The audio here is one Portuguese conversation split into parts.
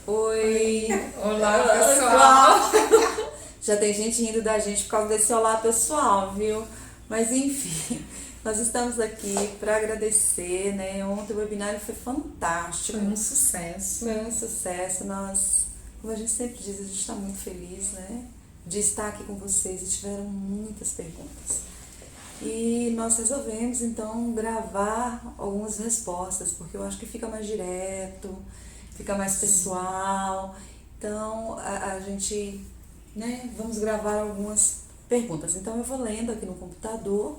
Oi! Olá, pessoal! Já tem gente rindo da gente por causa desse olá pessoal, viu? Mas enfim, nós estamos aqui para agradecer, né? Ontem o webinário foi fantástico. Foi um sucesso. Foi um sucesso. Nós, como a gente sempre diz, a gente está muito feliz, né? De estar aqui com vocês e tiveram muitas perguntas. E nós resolvemos então gravar algumas respostas, porque eu acho que fica mais direto, fica mais pessoal. Então a gente, né, vamos gravar algumas perguntas. Então eu vou lendo aqui no computador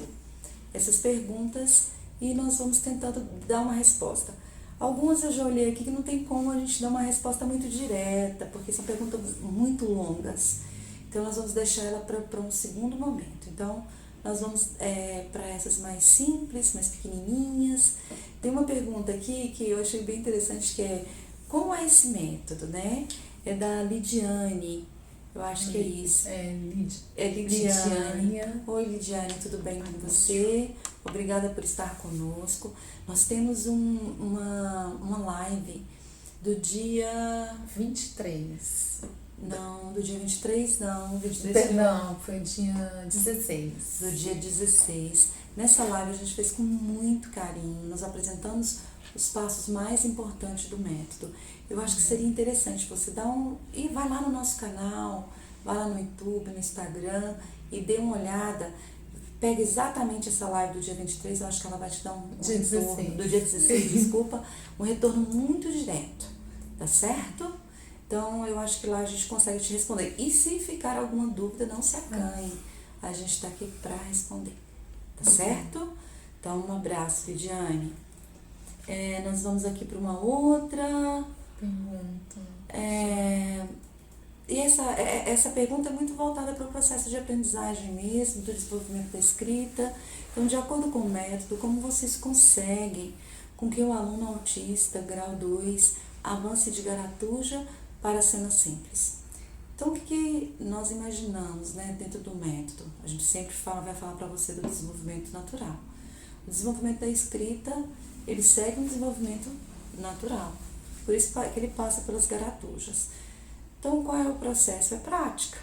essas perguntas e nós vamos tentando dar uma resposta. Algumas eu já olhei aqui que não tem como a gente dar uma resposta muito direta, porque são perguntas muito longas. Então nós vamos deixar ela para um segundo momento. Então nós vamos para essas mais simples, mais pequenininhas. Tem uma pergunta aqui que eu achei bem interessante, que é: como é esse método, né? É da Lidiane, eu acho que é isso. É Lidiane. Oi, Lidiane, tudo bem com você? Obrigada por estar conosco. Nós temos uma live do dia 23. Não, do dia 23 não. 23 Perdão, foi dia 16. Do dia 16. Nessa live a gente fez com muito carinho. Nós apresentamos os passos mais importantes do método. Eu acho que seria interessante você dar e vai lá no nosso canal, vai lá no YouTube, no Instagram e dê uma olhada. Pega exatamente essa live do dia 23, eu acho que ela vai te dar um dia retorno. 16. Do dia 16, desculpa, um retorno muito direto, tá certo? Então eu acho que lá a gente consegue te responder. E se ficar alguma dúvida, não se acanhe. A gente está aqui para responder, tá certo? Então um abraço, Lidiane. Nós vamos aqui para uma outra pergunta. E essa pergunta é muito voltada para o processo de aprendizagem mesmo, do desenvolvimento da escrita. Então, de acordo com o método, como vocês conseguem com que o aluno autista, grau 2, avance de garatuja para a cena simples? Então, o que nós imaginamos, né, dentro do método? A gente sempre vai falar para você do desenvolvimento natural. O desenvolvimento da escrita, ele segue um desenvolvimento natural. Por isso que ele passa pelas garatujas. Então, qual é o processo? É prática.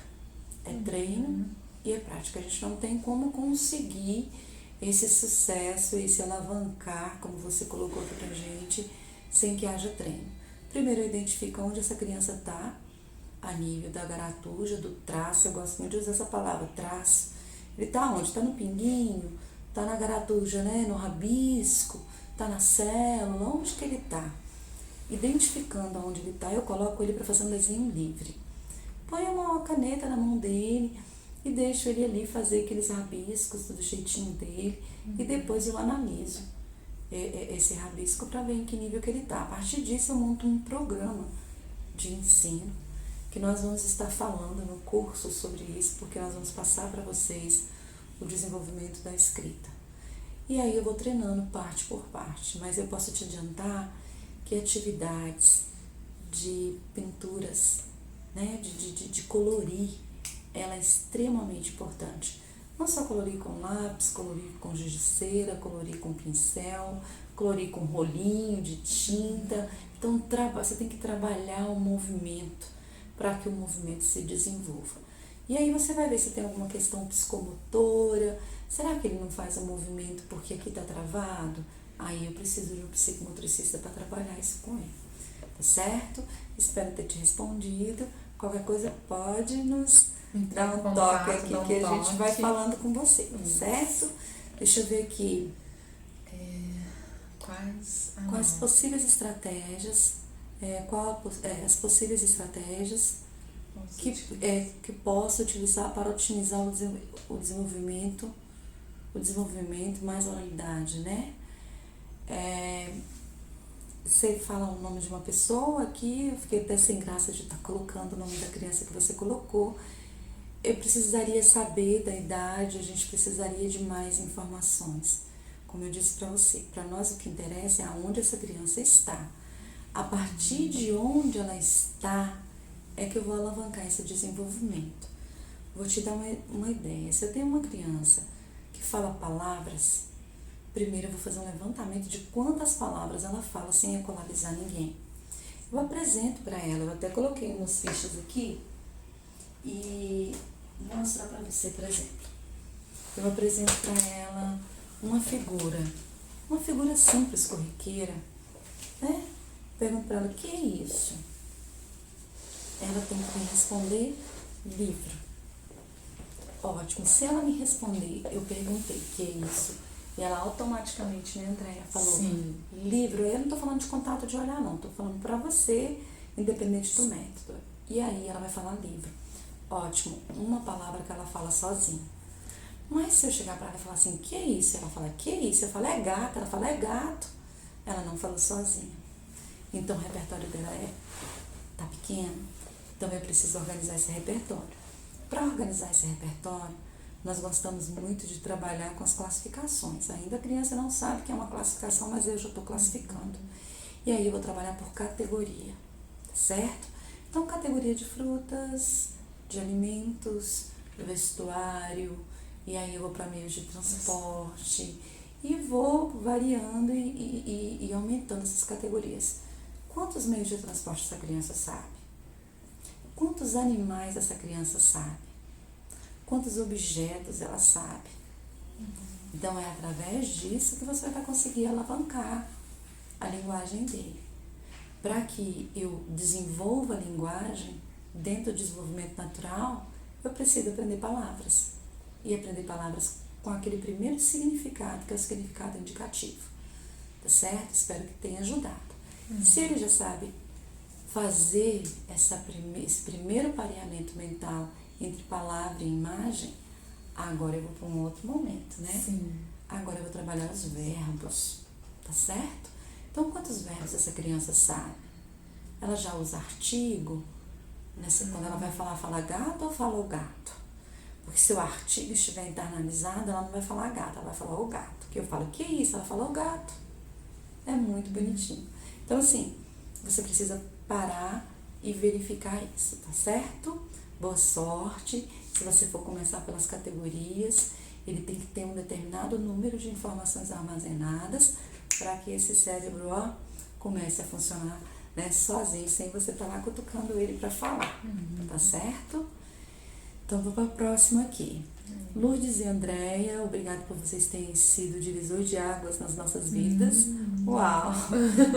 É treino e é prática. A gente não tem como conseguir esse sucesso, esse alavancar, como você colocou aqui pra gente, sem que haja treino. Primeiro, eu identifico onde essa criança está, a nível da garatuja, do traço. Eu gosto muito de usar essa palavra, traço. Ele está onde? Está no pinguinho, está na garatuja, né? No rabisco, está na célula, onde que ele está? Identificando onde ele está, eu coloco ele para fazer um desenho livre. Põe uma caneta na mão dele e deixo ele ali fazer aqueles rabiscos do jeitinho dele e depois eu analiso esse rabisco para ver em que nível que ele está. A partir disso eu monto um programa de ensino que nós vamos estar falando no curso sobre isso, porque nós vamos passar para vocês o desenvolvimento da escrita. E aí eu vou treinando parte por parte, mas eu posso te adiantar que atividades de pinturas, né, de colorir, ela é extremamente importante. Não só colorir com lápis, colorir com giz de cera, colorir com pincel, colorir com rolinho de tinta. Então você tem que trabalhar o movimento para que o movimento se desenvolva. E aí você vai ver se tem alguma questão psicomotora. Será que ele não faz o movimento porque aqui está travado? Aí eu preciso de um psicomotricista para trabalhar isso com ele, tá certo? Espero ter te respondido. Qualquer coisa pode nos dar um toque aqui que a gente vai falando com você, tá certo? Deixa eu ver aqui. Quais possíveis estratégias, as possíveis estratégias que posso utilizar para otimizar o desenvolvimento mais oralidade, né? Você fala o nome de uma pessoa aqui, eu fiquei até sem graça de estar colocando o nome da criança que você colocou. Eu precisaria saber da idade, a gente precisaria de mais informações. Como eu disse para você, para nós o que interessa é aonde essa criança está. A partir de onde ela está, é que eu vou alavancar esse desenvolvimento. Vou te dar uma ideia. Se eu tenho uma criança que fala palavras, primeiro eu vou fazer um levantamento de quantas palavras ela fala sem equalizar ninguém. Eu apresento para ela, eu até coloquei umas fichas aqui e vou mostrar para você, por exemplo. Eu apresento para ela uma figura simples, corriqueira, né? Pergunto para ela, o que é isso? Ela tem que me responder, livro. Ótimo, se ela me responder, eu perguntei, o que é isso? E ela automaticamente, né, Andréia, falou, Sim. livro. Eu não estou falando de contato de olhar, não. Estou falando para você, independente do método. E aí ela vai falar livro. Ótimo, uma palavra que ela fala sozinha. Mas se eu chegar para ela e falar assim, que é isso? Ela fala, que é isso? Eu falo, é gato. Ela fala, é gato. Ela não falou sozinha. Então o repertório dela tá pequeno. Então eu preciso organizar esse repertório. Para organizar esse repertório, nós gostamos muito de trabalhar com as classificações. Ainda a criança não sabe que é uma classificação, mas eu já estou classificando. E aí eu vou trabalhar por categoria, certo? Então, categoria de frutas, de alimentos, vestuário, e aí eu vou para meios de transporte, e vou variando e aumentando essas categorias. Quantos meios de transporte essa criança sabe? Quantos animais essa criança sabe? Quantos objetos ela sabe? Então é através disso que você vai conseguir alavancar a linguagem dele. Para que eu desenvolva a linguagem dentro do desenvolvimento natural, eu preciso aprender palavras. E aprender palavras com aquele primeiro significado, que é o significado indicativo. Tá certo? Espero que tenha ajudado. Se ele já sabe fazer esse primeiro pareamento mental entre palavra e imagem, agora eu vou para um outro momento, né? Sim. Agora eu vou trabalhar os verbos, tá certo? Então, quantos verbos essa criança sabe? Ela já usa artigo? Quando ela vai falar, fala gato ou fala o gato? Porque se o artigo estiver internalizado, ela não vai falar gato, ela vai falar o gato. Que eu falo, que é isso? Ela fala o gato. É muito bonitinho. Então, assim, você precisa parar e verificar isso, tá certo? Boa sorte. Se você for começar pelas categorias, ele tem que ter um determinado número de informações armazenadas para que esse cérebro comece a funcionar, né, sozinho, sem você estar lá cutucando ele para falar, tá certo? Então, vou para a próxima aqui. Lourdes e Andréia, obrigada por vocês terem sido divisor de águas nas nossas vidas. Uau!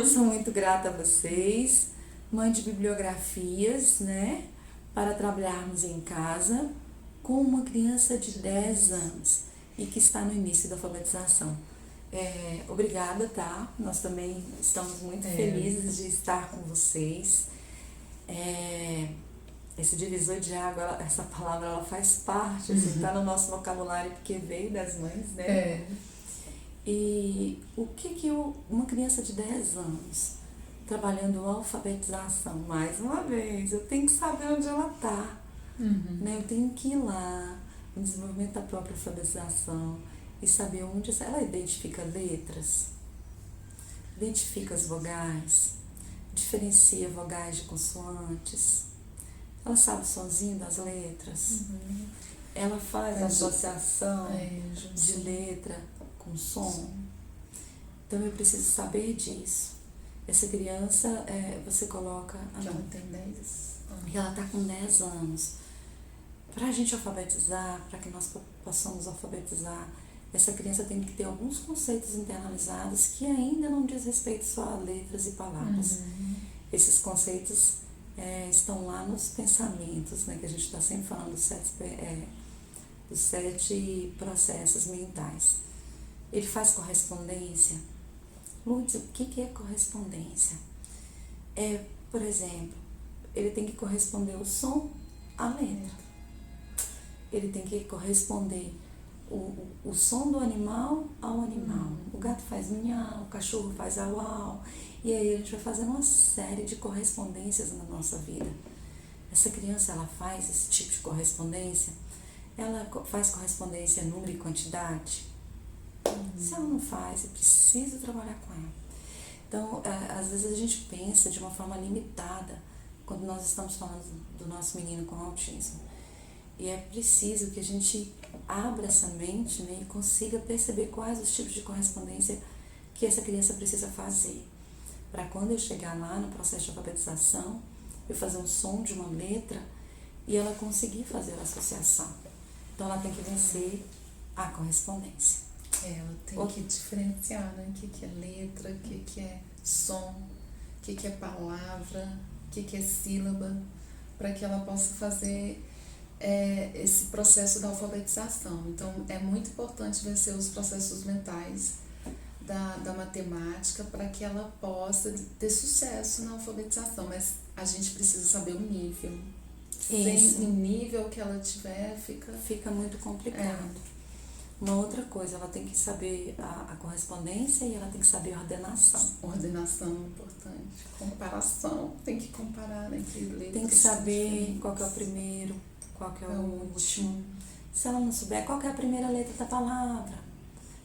Sou muito grata a vocês. Mande bibliografias, né, para trabalharmos em casa com uma criança de 10 anos e que está no início da alfabetização. Obrigada, tá? Nós também estamos muito felizes de estar com vocês. Esse divisor de água, essa palavra, ela faz parte, assim, tá no nosso vocabulário porque veio das mães, né? E o que uma criança de 10 anos trabalhando a alfabetização, mais uma vez, eu tenho que saber onde ela tá, né? Eu tenho que ir lá no desenvolvimento da própria alfabetização e saber onde ela identifica letras, identifica as vogais, diferencia vogais de consoantes. Ela sabe o sonzinho das letras. Ela faz a associação de letra com som. Então eu preciso saber disso. Essa criança, você coloca. Ela tem 10 anos. E ela está com 10 anos. Para a gente alfabetizar, para que nós possamos alfabetizar, essa criança tem que ter alguns conceitos internalizados que ainda não diz respeito só a letras e palavras. Esses conceitos estão lá nos pensamentos, né, que a gente está sempre falando dos 7 processos mentais. Ele faz correspondência. Lourdes, o que é correspondência? Por exemplo, ele tem que corresponder o som à letra. Ele tem que corresponder o som do animal ao animal. O gato faz miau, o cachorro faz au au. E aí a gente vai fazendo uma série de correspondências na nossa vida. Essa criança, ela faz esse tipo de correspondência? Ela faz correspondência número e quantidade? Se ela não faz, eu preciso trabalhar com ela. Então, às vezes a gente pensa de uma forma limitada quando nós estamos falando do nosso menino com autismo. E é preciso que a gente abra essa mente, né, e consiga perceber quais os tipos de correspondência que essa criança precisa fazer. para quando eu chegar lá no processo de alfabetização, eu fazer um som de uma letra e ela conseguir fazer a associação. Então ela tem que vencer a correspondência. Ela tem que diferenciar, né? O que é letra, o que é som, o que é palavra, o que é sílaba, para que ela possa fazer esse processo da alfabetização. Então, é muito importante vencer os processos mentais da matemática para que ela possa ter sucesso na alfabetização. Mas a gente precisa saber o nível. Isso. Sem o nível que ela tiver, fica muito complicado. Uma outra coisa, ela tem que saber a correspondência e ela tem que saber a ordenação. Ordenação é importante. Comparação. Tem que comparar entre letras. Tem que saber qual que é o primeiro, qual que é o último. Se ela não souber qual que é a primeira letra da palavra,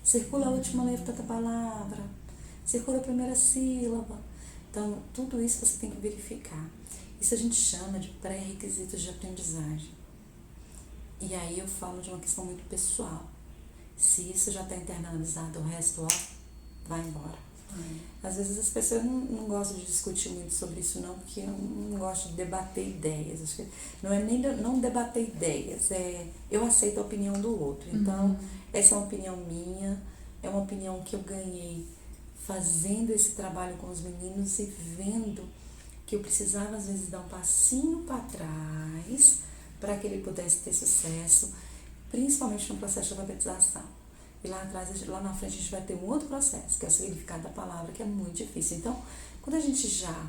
circula a última letra da palavra, circula a primeira sílaba. Então, tudo isso você tem que verificar. Isso a gente chama de pré-requisitos de aprendizagem. E aí eu falo de uma questão muito pessoal. Se isso já está internalizado, o resto, vai embora. Às vezes as pessoas não gostam de discutir muito sobre isso não, porque eu não gosto de debater ideias. Acho que não é nem não debater ideias, eu aceito a opinião do outro. Então, essa é uma opinião minha, é uma opinião que eu ganhei fazendo esse trabalho com os meninos e vendo que eu precisava às vezes dar um passinho para trás para que ele pudesse ter sucesso, principalmente no processo de alfabetização. E lá atrás, lá na frente, a gente vai ter um outro processo, que é o significado da palavra, que é muito difícil. Então, quando a gente já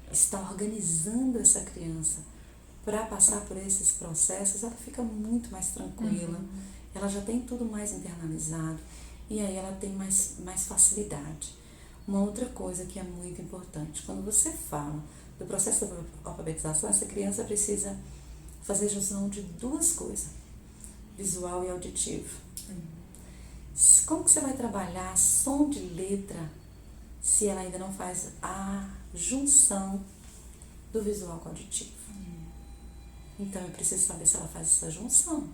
está organizando essa criança para passar por esses processos, ela fica muito mais tranquila, ela já tem tudo mais internalizado e aí ela tem mais facilidade. Uma outra coisa que é muito importante, quando você fala do processo de alfabetização, essa criança precisa fazer junção de duas coisas, visual e auditivo. Como que você vai trabalhar som de letra se ela ainda não faz a junção do visual com o auditivo? Então, eu preciso saber se ela faz essa junção.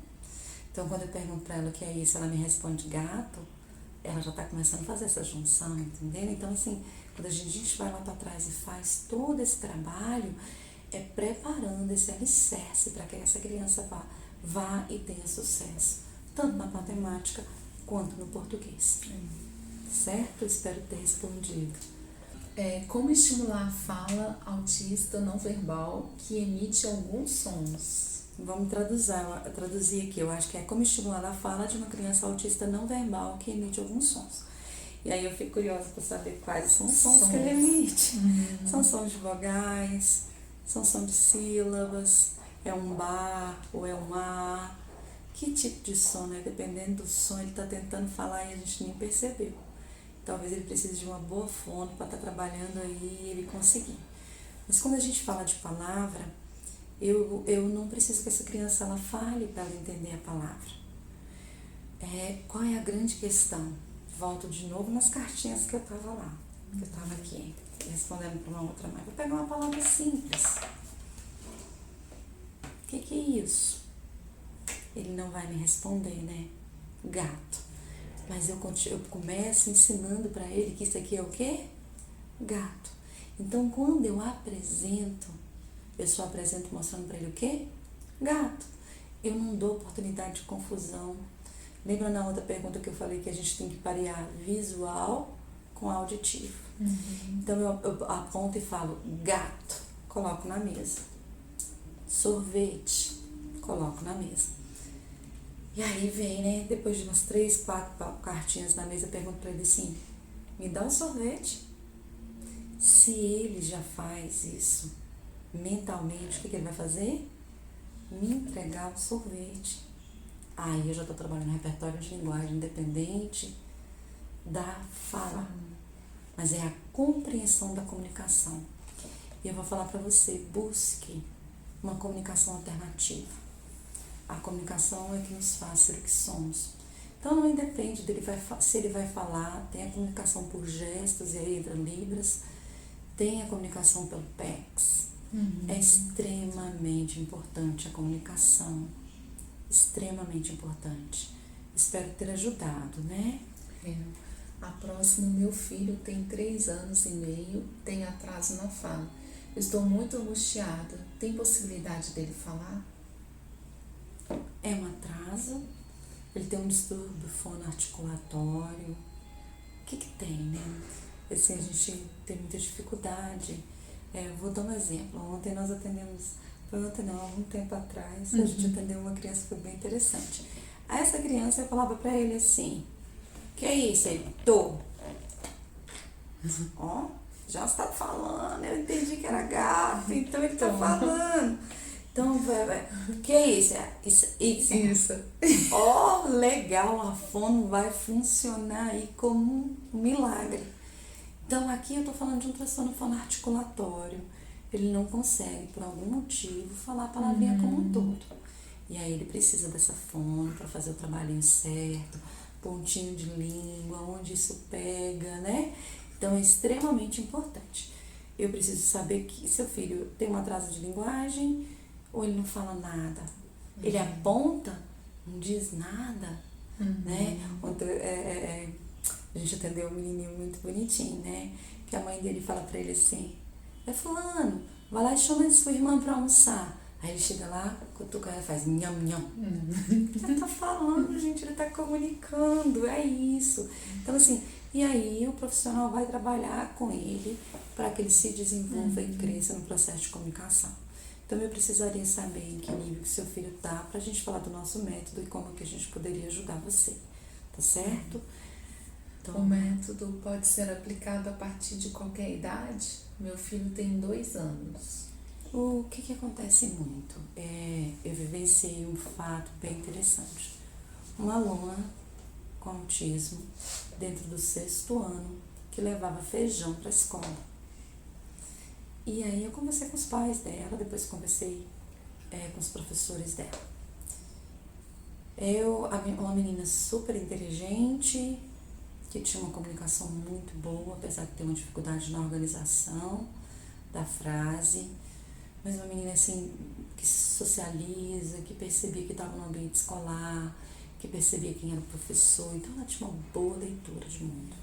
Então, quando eu pergunto para ela o que é isso, ela me responde gato, ela já está começando a fazer essa junção, entendeu? Então, assim, quando a gente vai lá para trás e faz todo esse trabalho, é preparando esse alicerce para que essa criança vá e tenha sucesso, tanto na matemática quanto no português. Certo? Espero ter respondido. Como estimular a fala autista não verbal que emite alguns sons? Vamos traduzir aqui. Eu acho que é como estimular a fala de uma criança autista não verbal que emite alguns sons. E aí eu fico curiosa para saber quais são os sons que ele emite. São sons de vogais, são sons de sílabas, é um bar ou é um a. Que tipo de som, né? Dependendo do som, ele está tentando falar e a gente nem percebeu. Talvez ele precise de uma boa fono para estar trabalhando aí e ele conseguir. Mas quando a gente fala de palavra, eu não preciso que essa criança ela fale para ela entender a palavra. Qual é a grande questão? Volto de novo nas cartinhas que eu estava lá, que eu estava aqui, respondendo para uma outra mãe. Vou pegar uma palavra simples. O que é isso? Ele não vai me responder, né? Gato. Mas eu começo ensinando para ele que isso aqui é o quê? Gato. Então, quando eu apresento, eu só apresento mostrando para ele o quê? Gato. Eu não dou oportunidade de confusão. Lembra na outra pergunta que eu falei que a gente tem que parear visual com auditivo? Então, eu aponto e falo gato, coloco na mesa. Sorvete, coloco na mesa. E aí vem, né, depois de umas 3, 4 cartinhas na mesa, eu pergunto para ele assim, me dá um sorvete. Se ele já faz isso mentalmente, o que ele vai fazer? Me entregar o sorvete. Aí eu já estou trabalhando no repertório de linguagem independente da fala, mas é a compreensão da comunicação. E eu vou falar para você, busque uma comunicação alternativa. A comunicação é que nos faz ser o que somos. Então não independe dele se ele vai falar, tem a comunicação por gestos, e aí entra Libras, tem a comunicação pelo PEX. É extremamente importante a comunicação. Extremamente importante. Espero ter ajudado, né? A próxima, meu filho tem 3 anos e meio, tem atraso na fala. Estou muito angustiada. Tem possibilidade dele falar? É um atraso, ele tem um distúrbio fonoarticulatório. O que tem, né? Assim, a gente tem muita dificuldade. Vou dar um exemplo. Ontem nós atendemos, foi ontem não, há algum tempo atrás, a gente atendeu uma criança que foi bem interessante. Aí essa criança, eu falava pra ele assim, que é isso? Ele, tô. Ó, já está falando, eu entendi que era gato, então ele tá falando. Então, que é isso? Isso. Ó, legal, a fono vai funcionar aí como um milagre. Então, aqui eu tô falando de um transtorno fonoarticulatório. Ele não consegue, por algum motivo, falar a palavrinha como um todo. E aí ele precisa dessa fono para fazer o trabalhinho certo, pontinho de língua, onde isso pega, né? Então, é extremamente importante. Eu preciso saber que seu filho tem um atraso de linguagem ou ele não fala nada. Ele aponta, não diz nada, né? Ontem, a gente atendeu um menininho muito bonitinho, né? Que a mãe dele fala pra ele assim, fulano, vai lá e chama sua irmã pra almoçar. Aí ele chega lá, cutuca ela e faz nham, nham. Ele tá falando, gente, ele tá comunicando, é isso. Então, assim, e aí o profissional vai trabalhar com ele para que ele se desenvolva e cresça no processo de comunicação. Então, eu precisaria saber em que nível que seu filho tá pra gente falar do nosso método e como que a gente poderia ajudar você, tá certo? Então, o método pode ser aplicado a partir de qualquer idade? Meu filho tem 2 anos. O que acontece muito? Eu vivenciei um fato bem interessante. Uma aluna com autismo, dentro do 6º ano, que levava feijão para a escola. E aí eu conversei com os pais dela, depois conversei com os professores dela. Uma menina super inteligente, que tinha uma comunicação muito boa, apesar de ter uma dificuldade na organização da frase, mas uma menina assim, que se socializa, que percebia que estava no ambiente escolar, que percebia quem era o professor, então ela tinha uma boa leitura de mundo.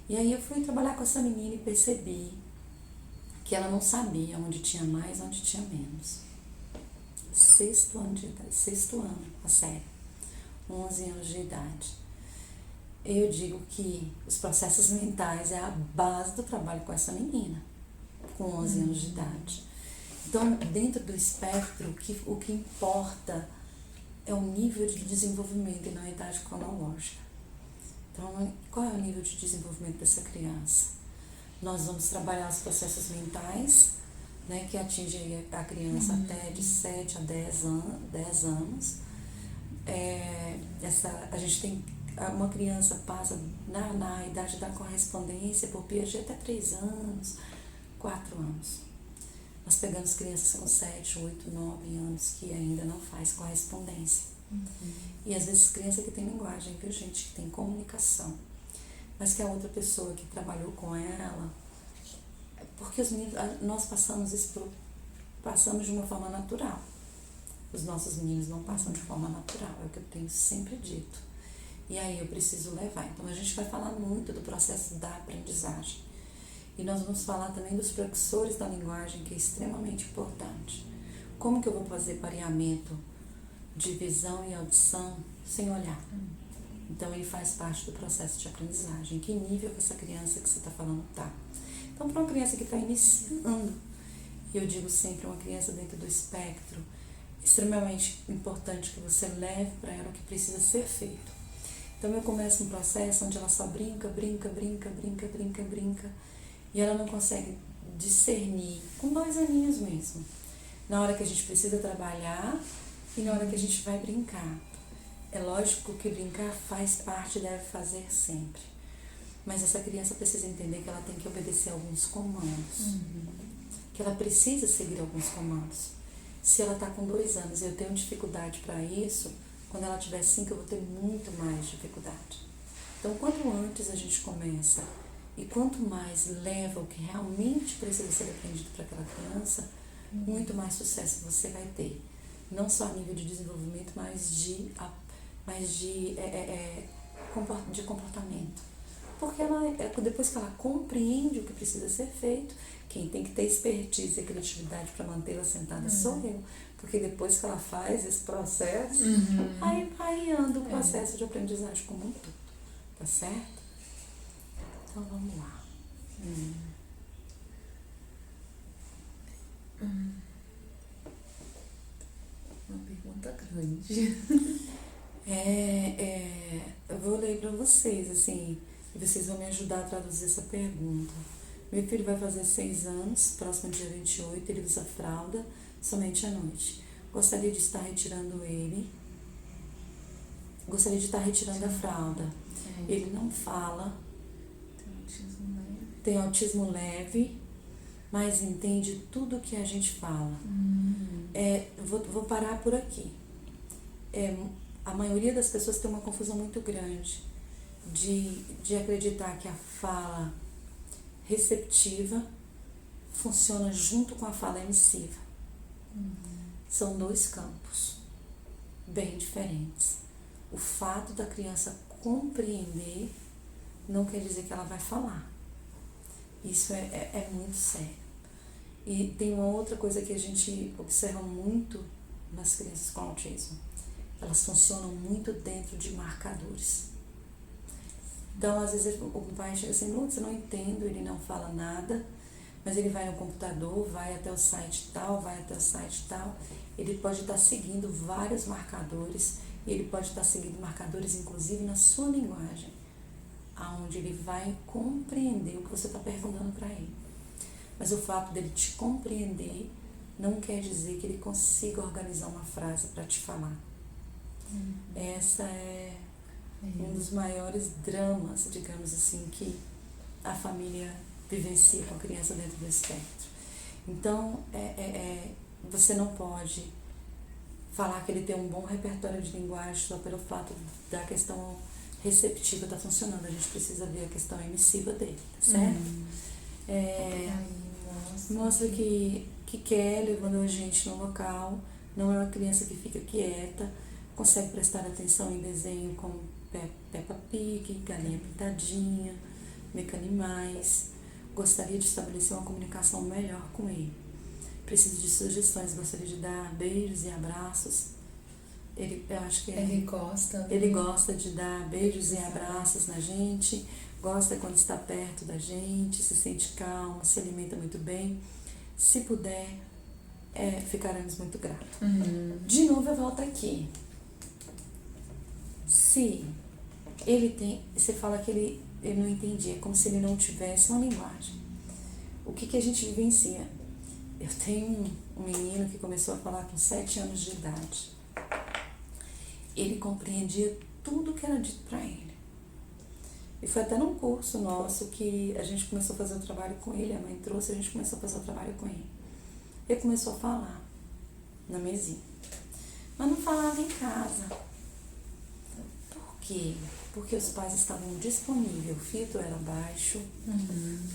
E aí eu fui trabalhar com essa menina e percebi que ela não sabia onde tinha mais, onde tinha menos. 6º ano de idade, 6º ano, a sério, 11 anos de idade. Eu digo que os processos mentais é a base do trabalho com essa menina, com 11 anos de idade. Então, dentro do espectro, o que importa é o nível de desenvolvimento e não a idade cronológica. Então, qual é o nível de desenvolvimento dessa criança? Nós vamos trabalhar os processos mentais, né, que atingem a criança até de 7 a 10 anos. A gente tem uma criança passa na idade da correspondência por Piaget até 3 anos, 4 anos. Nós pegamos crianças com 7, 8, 9 anos que ainda não faz correspondência. E às vezes criança que tem linguagem, viu gente, que tem comunicação, mas que a outra pessoa que trabalhou com ela, porque os meninos, nós passamos de uma forma natural. Os nossos meninos não passam de forma natural, é o que eu tenho sempre dito. E aí eu preciso levar. Então a gente vai falar muito do processo da aprendizagem. E nós vamos falar também dos precursores da linguagem, que é extremamente importante. Como que eu vou fazer pareamento de visão e audição sem olhar? Então ele faz parte do processo de aprendizagem. Que nível que essa criança que você está falando tá? Então, para uma criança que está iniciando, e eu digo sempre, uma criança dentro do espectro, extremamente importante que você leve para ela o que precisa ser feito. Então eu começo um processo onde ela só brinca, e ela não consegue discernir, com 2 aninhos mesmo, na hora que a gente precisa trabalhar e na hora que a gente vai brincar. É lógico que brincar faz parte, deve fazer sempre. Mas essa criança precisa entender que ela tem que obedecer alguns comandos. Que ela precisa seguir alguns comandos. Se ela está com 2 anos e eu tenho dificuldade para isso, quando ela tiver 5 eu vou ter muito mais dificuldade. Então, quanto antes a gente começa e quanto mais leva o que realmente precisa ser aprendido para aquela criança, muito mais sucesso você vai ter. Não só a nível de desenvolvimento, mas de comportamento. Porque depois que ela compreende o que precisa ser feito, quem tem que ter expertise e criatividade para mantê-la sentada sou eu. Porque depois que ela faz esse processo, aí anda o processo de aprendizagem como um todo. Tá certo? Então vamos lá. Uma pergunta grande. Eu vou ler para vocês, assim, e vocês vão me ajudar a traduzir essa pergunta. Meu filho vai fazer 6 anos, próximo dia 28, ele usa fralda somente à noite. Gostaria de estar retirando a fralda. Ele não fala, tem autismo leve, mas entende tudo que a gente fala. Vou parar por aqui. A maioria das pessoas tem uma confusão muito grande de acreditar que a fala receptiva funciona junto com a fala emissiva. São 2 campos bem diferentes. O fato da criança compreender não quer dizer que ela vai falar. Isso é muito sério. E tem uma outra coisa que a gente observa muito nas crianças com autismo. Elas funcionam muito dentro de marcadores. Então, às vezes, o pai chega assim, Lourdes, eu não entendo, ele não fala nada, mas ele vai no computador, vai até o site tal, ele pode estar seguindo vários marcadores, e ele pode estar seguindo marcadores, inclusive, na sua linguagem, aonde ele vai compreender o que você está perguntando para ele. Mas o fato dele te compreender não quer dizer que ele consiga organizar uma frase para te falar. Essa é um dos maiores dramas, digamos assim, que a família vivencia com a criança dentro do espectro. Então, você não pode falar que ele tem um bom repertório de linguagem só pelo fato da questão receptiva estar funcionando. A gente precisa ver a questão emissiva dele, tá certo? Mostra que quer, levando a gente no local, não é uma criança que fica quieta, consegue prestar atenção em desenho como Peppa Pig, Galinha Pintadinha, Mecanimais. Gostaria de estabelecer uma comunicação melhor com ele. Preciso de sugestões, gostaria de dar beijos e abraços. Eu acho que ele gosta. Ele gosta de dar beijos e abraços na gente, gosta quando está perto da gente, se sente calmo, se alimenta muito bem. Se puder, ficaremos muito gratos. De novo eu volto aqui. Se ele tem, você fala que ele não entendia, é como se ele não tivesse uma linguagem. O que a gente vivencia? Eu tenho um menino que começou a falar com 7 anos de idade. Ele compreendia tudo que era dito para ele. E foi até num curso nosso que a gente começou a fazer o trabalho com ele, a mãe trouxe, a gente começou a fazer o trabalho com ele. Ele começou a falar na mesinha, mas não falava em casa. Por quê? Porque os pais estavam disponíveis, o filtro era baixo,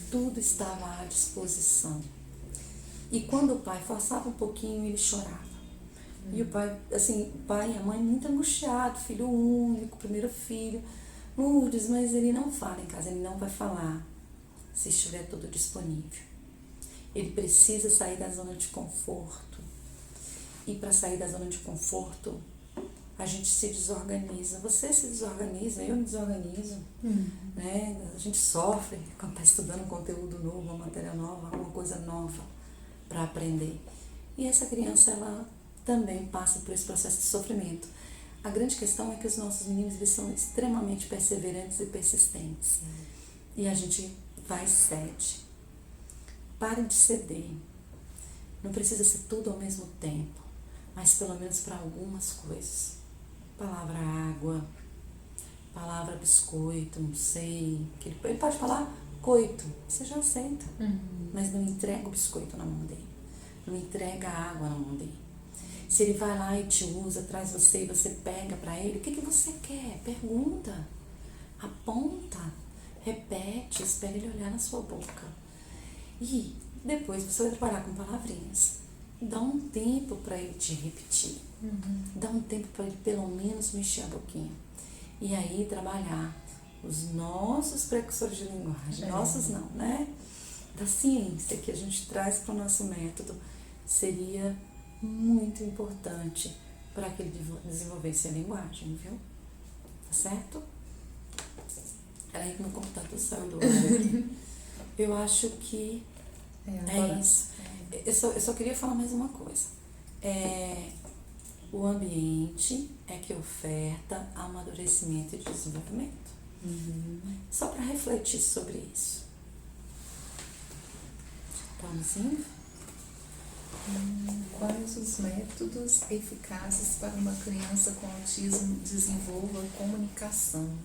tudo estava à disposição. E quando o pai forçava um pouquinho, ele chorava. E o pai, assim, o pai e a mãe muito angustiados, filho único, primeiro filho. Lourdes, mas ele não fala em casa, ele não vai falar se estiver tudo disponível. Ele precisa sair da zona de conforto. E para sair da zona de conforto, a gente se desorganiza. Você se desorganiza, eu me desorganizo. Né? A gente sofre quando está estudando um conteúdo novo, uma matéria nova, alguma coisa nova para aprender. E essa criança, ela também passa por esse processo de sofrimento. A grande questão é que os nossos meninos, eles são extremamente perseverantes e persistentes. E a gente vai e cede. Pare de ceder. Não precisa ser tudo ao mesmo tempo, mas pelo menos para algumas coisas. Palavra água, palavra biscoito, não sei. Ele pode falar coito, você já aceita. Mas não entrega o biscoito na mão dele. Não entrega a água na mão dele. Se ele vai lá e te usa, traz você e você pega para ele, o que você quer? Pergunta, aponta, repete, espera ele olhar na sua boca. E depois você vai trabalhar com palavrinhas. Dá um tempo para ele te repetir. Dá um tempo para ele pelo menos mexer a boquinha. E aí trabalhar os nossos precursores de linguagem, nossos não, né? Da ciência que a gente traz para o nosso método, seria muito importante para que ele desenvolvesse a linguagem, viu? Tá certo? Peraí que meu computador saiu do ar aqui. Eu acho que é isso. Eu só queria falar mais uma coisa. O ambiente é que oferta amadurecimento e desenvolvimento. Só para refletir sobre isso. Vamos indo? Quais os métodos eficazes para uma criança com autismo desenvolva comunicação?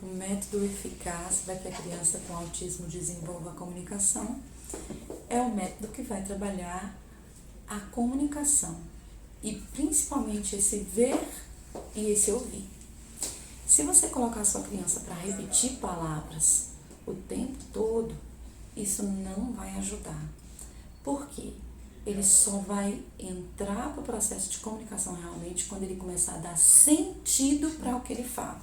O método eficaz para que a criança com autismo desenvolva a comunicação é o método que vai trabalhar a comunicação e principalmente esse ver e esse ouvir. Se você colocar a sua criança para repetir palavras o tempo todo, isso não vai ajudar. Por quê? Ele só vai entrar para o processo de comunicação realmente quando ele começar a dar sentido para o que ele fala.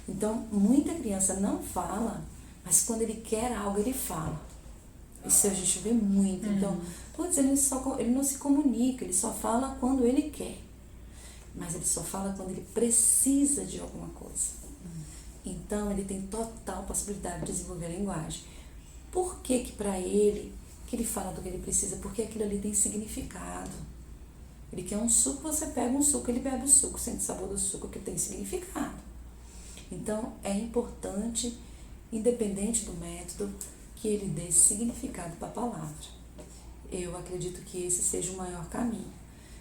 Então, muita criança não fala, mas quando ele quer algo, ele fala. Isso a gente vê muito. Então, todos ele não se comunica, ele só fala quando ele quer. Mas ele só fala quando ele precisa de alguma coisa. Então, ele tem total possibilidade de desenvolver a linguagem. Por que para ele, que ele fala do que ele precisa? Porque aquilo ali tem significado. Ele quer um suco, você pega um suco, ele bebe o suco, sente o sabor do suco, que tem significado. Então, é importante, independente do método, que ele dê significado para a palavra. Eu acredito que esse seja o maior caminho.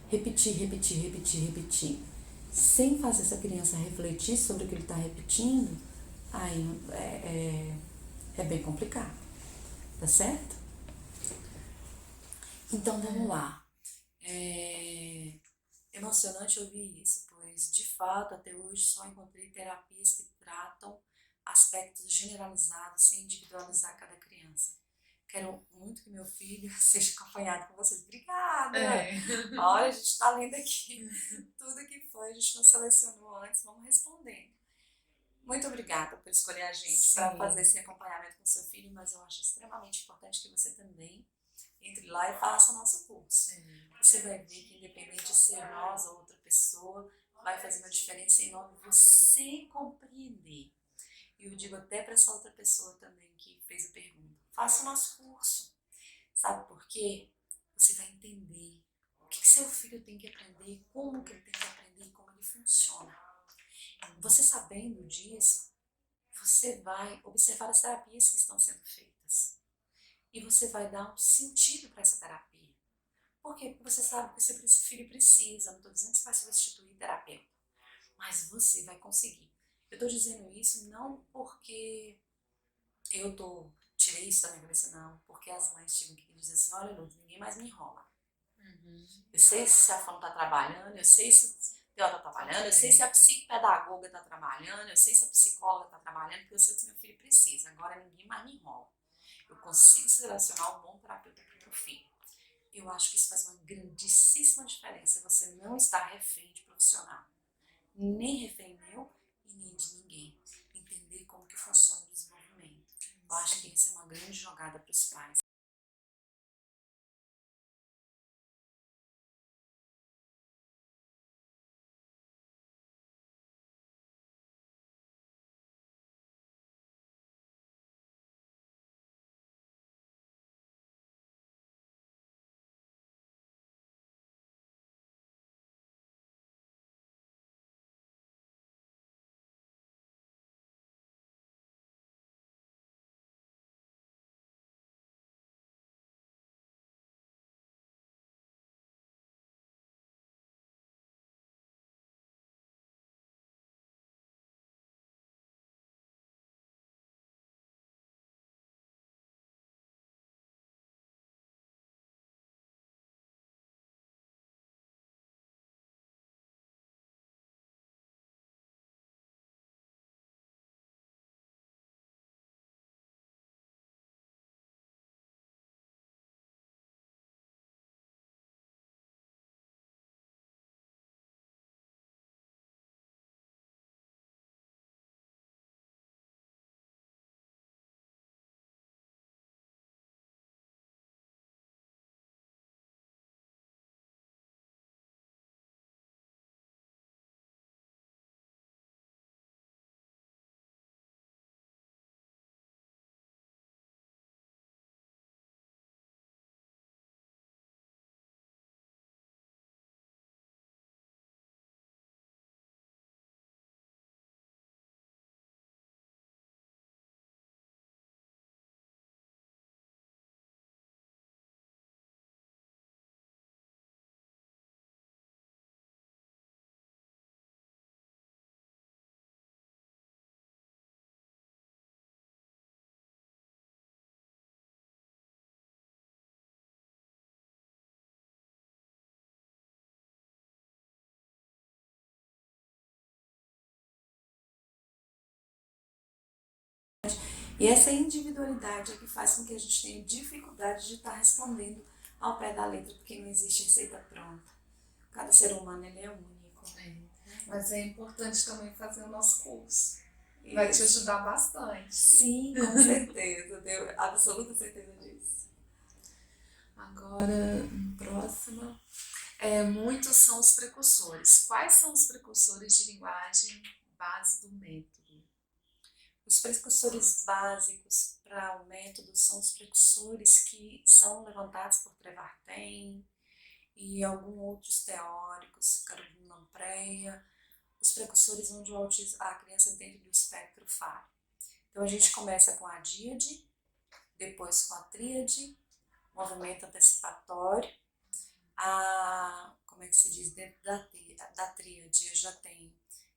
Repetir, repetir, repetir, repetir, sem fazer essa criança refletir sobre o que ele está repetindo, aí é bem complicado. Tá certo? Então, vamos lá. É emocionante ouvir isso, pois, de fato, até hoje só encontrei terapias que tratam aspectos generalizados sem individualizar cada criança. Quero muito que meu filho seja acompanhado com vocês. Obrigada! Olha, a gente está lendo aqui tudo que foi, a gente não selecionou antes, vamos respondendo. Muito obrigada por escolher a gente para fazer esse acompanhamento com seu filho, mas eu acho extremamente importante que você também entre lá e faça o nosso curso. Você vai ver que independente de ser nós ou outra pessoa, vai fazer uma diferença enorme você compreender. E eu digo até para essa outra pessoa também que fez a pergunta, faça o nosso curso. Sabe por quê? Você vai entender o que seu filho tem que aprender, como que ele tem que aprender, como ele funciona. Você sabendo disso, você vai observar as terapias que estão sendo feitas. E você vai dar um sentido para essa terapia. Por quê? Porque você sabe que o seu filho precisa. Não estou dizendo que você vai substituir terapeuta, mas você vai conseguir. Eu estou dizendo isso não porque tirei isso da minha cabeça, não. Porque as mães tinham que dizer assim, olha, Lourdes, ninguém mais me enrola. Eu sei se a FAM está trabalhando, eu sei se o TEO está trabalhando, eu sei se a psicopedagoga está trabalhando, eu sei se a psicóloga está trabalhando, porque eu sei que meu filho precisa. Agora ninguém mais me enrola. Eu consigo selecionar um bom terapeuta para o meu filho. Eu acho que isso faz uma grandíssima diferença. Você não está refém de profissional. Nem refém meu e nem de ninguém. Entender como que funciona o desenvolvimento. Eu acho que isso é uma grande jogada para os pais. E essa individualidade é que faz com que a gente tenha dificuldade de estar respondendo ao pé da letra, porque não existe receita pronta. Cada ser humano ele é único. Mas é importante também fazer o nosso curso. Vai te ajudar bastante. Sim, com certeza. Tenho absoluta certeza disso. Agora, próxima. Muitos são os precursores. Quais são os precursores de linguagem base do método? Os precursores básicos para o método são os precursores que são levantados por Trevartem e alguns outros teóricos, Carolina Lampreia, os precursores onde a criança dentro do espectro fala. Então a gente começa com a díade, depois com a tríade, movimento antecipatório, como é que se diz, dentro da tríade eu já tenho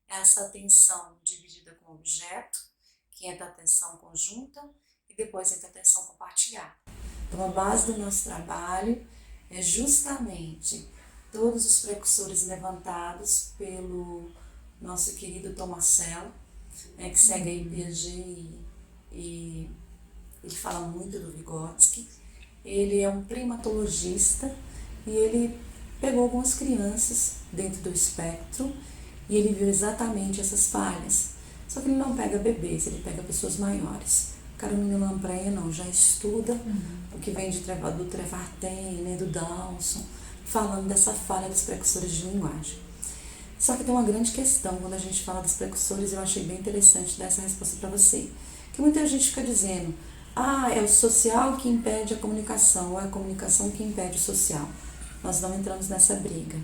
essa atenção dividida com objeto, que entra a atenção conjunta e depois entra a atenção compartilhada. Então a base do nosso trabalho é justamente todos os precursores levantados pelo nosso querido Tomasello, que segue aí Piaget e ele fala muito do Vygotsky. Ele é um primatologista e ele pegou algumas crianças dentro do espectro e ele viu exatamente essas falhas. Só que ele não pega bebês, ele pega pessoas maiores. Carolina Lampreia não, já estuda o que vem do Trevartem, né, do Dawson, falando dessa falha dos precursores de linguagem. Só que tem uma grande questão quando a gente fala dos precursores, eu achei bem interessante dar essa resposta para você. Que muita gente fica dizendo, é o social que impede a comunicação, ou é a comunicação que impede o social. Nós não entramos nessa briga.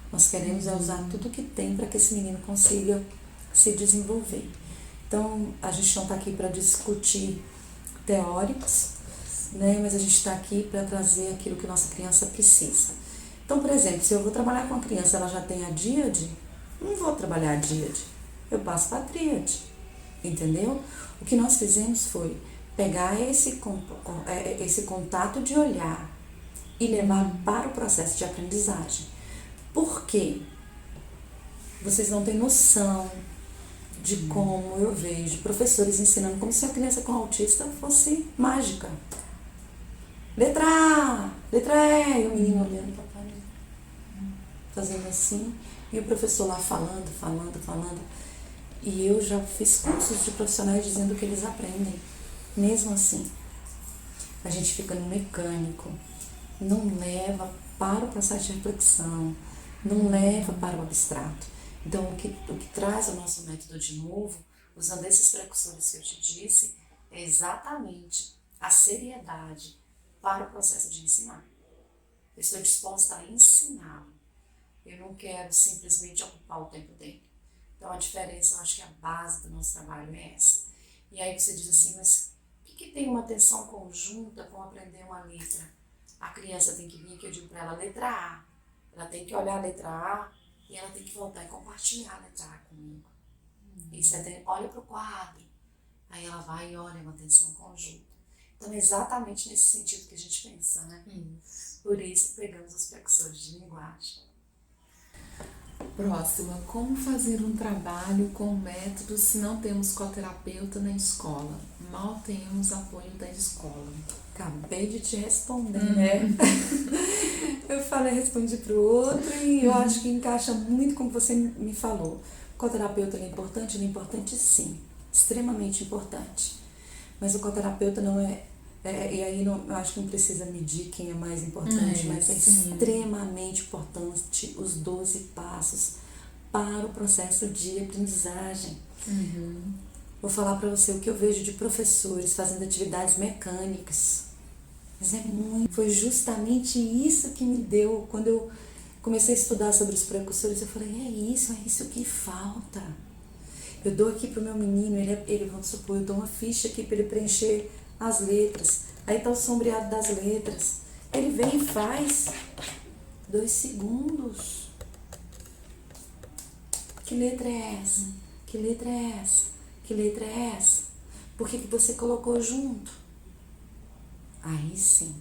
Nós queremos usar tudo que tem para que esse menino consiga se desenvolver. Então, a gente não está aqui para discutir teóricos, né, mas a gente está aqui para trazer aquilo que nossa criança precisa. Então, por exemplo, se eu vou trabalhar com a criança, ela já tem a díade, não vou trabalhar a díade, eu passo para a tríade, entendeu? O que nós fizemos foi pegar esse contato de olhar e levar para o processo de aprendizagem. Por quê? Vocês não têm noção de como eu vejo professores ensinando como se a criança com autista fosse mágica. Letra A, letra E, e o menino olhando para a parede, fazendo assim, e o professor lá falando. E eu já fiz cursos de profissionais dizendo que eles aprendem. Mesmo assim, a gente fica no mecânico, não leva para o processo de reflexão, não leva para o abstrato. Então, o que traz o nosso método de novo, usando esses precursores que eu te disse, é exatamente a seriedade para o processo de ensinar. Eu estou disposta a ensiná-lo. Eu não quero simplesmente ocupar o tempo dele. Então, a diferença, eu acho que a base do nosso trabalho é essa. E aí você diz assim, mas o que tem uma atenção conjunta com aprender uma letra? A criança tem que vir, que eu digo para ela, letra A. Ela tem que olhar a letra A e ela tem que voltar e compartilhar a letra A comigo. E você olha para o quadro, aí ela vai e olha uma atenção conjunta. Então, é exatamente nesse sentido que a gente pensa, né? Por isso, pegamos os precursores de linguagem. Próxima, como fazer um trabalho com método se não temos coterapeuta na escola? Mal temos apoio da escola. Acabei de te responder, né? Eu respondi para o outro e eu acho que encaixa muito com o que você me falou. O coterapeuta é importante? Ele é importante sim, extremamente importante. Mas o coterapeuta não e aí eu acho que não precisa medir quem é mais importante, mas é extremamente importante os 12 passos para o processo de aprendizagem. Vou falar para você o que eu vejo de professores fazendo atividades mecânicas. Mas foi justamente isso que me deu, quando eu comecei a estudar sobre os precursores, eu falei, é isso que falta. Eu dou aqui pro meu menino, vamos supor, eu dou uma ficha aqui para ele preencher as letras. Aí tá o sombreado das letras. Ele vem e faz 2 segundos. Que letra é essa? Que letra é essa? Que letra é essa? Por que você colocou junto? Aí sim.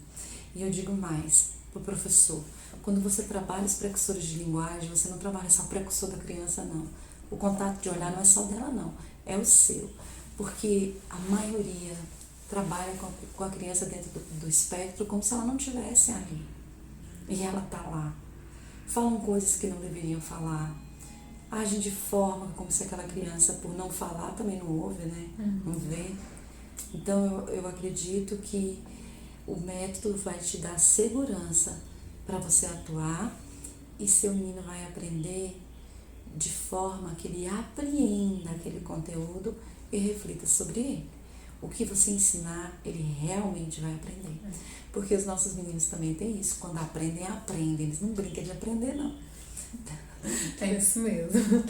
E eu digo mais pro professor. Quando você trabalha os precursores de linguagem, você não trabalha só o precursor da criança, não. O contato de olhar não é só dela, não. É o seu. porque a maioria trabalha com a criança dentro do espectro como se ela não tivesse ali. E ela está lá. Falam coisas que não deveriam falar. Agem de forma como se aquela criança, por não falar, também não ouve, né? Não vê. Então, eu acredito que o método vai te dar segurança para você atuar e seu menino vai aprender de forma que ele apreenda aquele conteúdo e reflita sobre ele. O que você ensinar, ele realmente vai aprender. Porque os nossos meninos também têm isso. Quando aprendem, aprendem. Eles não brincam de aprender, não. É isso mesmo.